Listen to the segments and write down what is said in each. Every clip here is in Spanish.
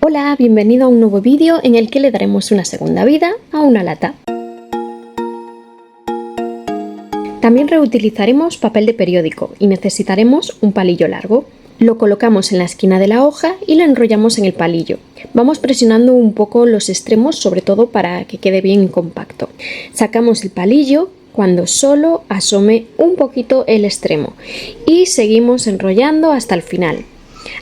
Hola, bienvenido a un nuevo vídeo en el que le daremos una segunda vida a una lata. También reutilizaremos papel de periódico y necesitaremos un palillo largo. Lo colocamos en la esquina de la hoja y lo enrollamos en el palillo. Vamos presionando un poco los extremos, sobre todo para que quede bien compacto. Sacamos el palillo cuando solo asome un poquito el extremo y seguimos enrollando hasta el final.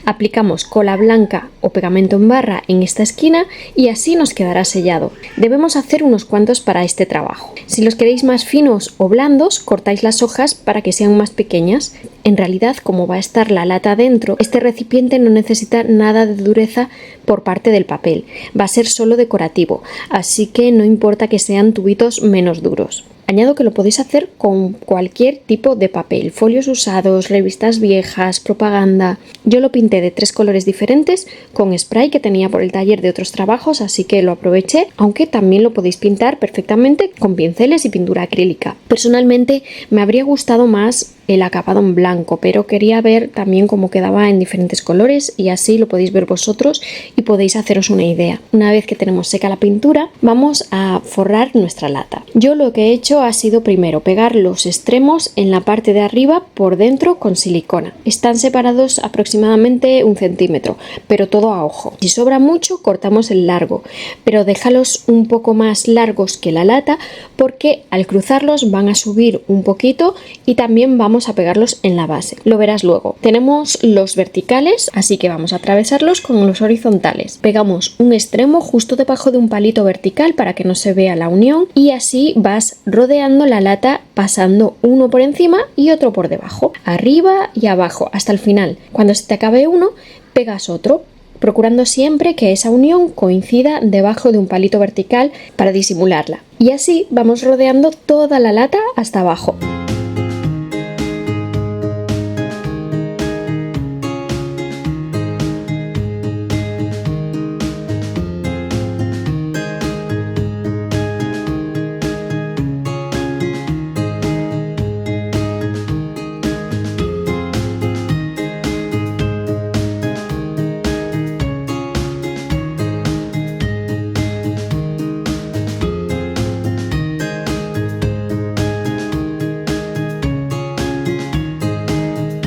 Aplicamos cola blanca o pegamento en barra en esta esquina y así nos quedará sellado. Debemos hacer unos cuantos para este trabajo. Si los queréis más finos o blandos, cortáis las hojas para que sean más pequeñas. En realidad, como va a estar la lata dentro, este recipiente no necesita nada de dureza por parte del papel. Va a ser solo decorativo, así que no importa que sean tubitos menos duros. Añado que lo podéis hacer con cualquier tipo de papel, folios usados, revistas viejas, propaganda. Yo lo pinté de 3 colores diferentes con spray que tenía por el taller de otros trabajos, así que lo aproveché, aunque también lo podéis pintar perfectamente con pinceles y pintura acrílica. Personalmente me habría gustado más el acabado en blanco, pero quería ver también cómo quedaba en diferentes colores y así lo podéis ver vosotros y podéis haceros una idea. Una vez que tenemos seca la pintura, vamos a forrar nuestra lata. Yo lo que he hecho ha sido primero pegar los extremos en la parte de arriba por dentro con silicona. Están separados aproximadamente 1 centímetro, pero todo a ojo. Si sobra mucho, cortamos el largo, pero déjalos un poco más largos que la lata porque al cruzarlos van a subir un poquito y también vamos a pegarlos en la base. Lo verás luego. Tenemos los verticales, así que vamos a atravesarlos con los horizontales. Pegamos un extremo justo debajo de un palito vertical para que no se vea la unión y así vas rodeando la lata pasando uno por encima y otro por debajo, arriba y abajo hasta el final. Cuando se te acabe uno, pegas otro, procurando siempre que esa unión coincida debajo de un palito vertical para disimularla. Y así vamos rodeando toda la lata hasta abajo.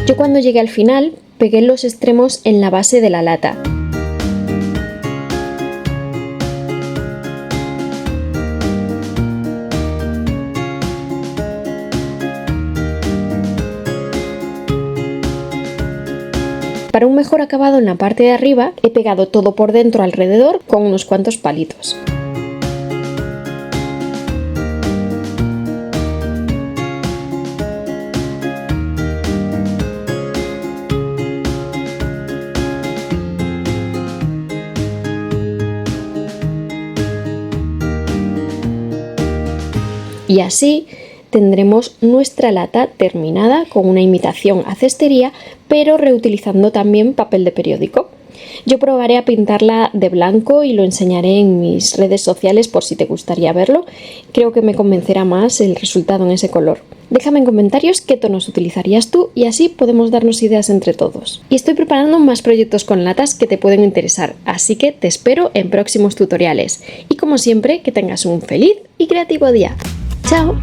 Yo cuando llegué al final pegué los extremos en la base de la lata. Para un mejor acabado en la parte de arriba he pegado todo por dentro alrededor con unos cuantos palitos. Y así tendremos nuestra lata terminada con una imitación a cestería, pero reutilizando también papel de periódico. Yo probaré a pintarla de blanco y lo enseñaré en mis redes sociales por si te gustaría verlo. Creo que me convencerá más el resultado en ese color. Déjame en comentarios qué tonos utilizarías tú y así podemos darnos ideas entre todos. Y estoy preparando más proyectos con latas que te pueden interesar, así que te espero en próximos tutoriales. Y como siempre, que tengas un feliz y creativo día. ¡Chao!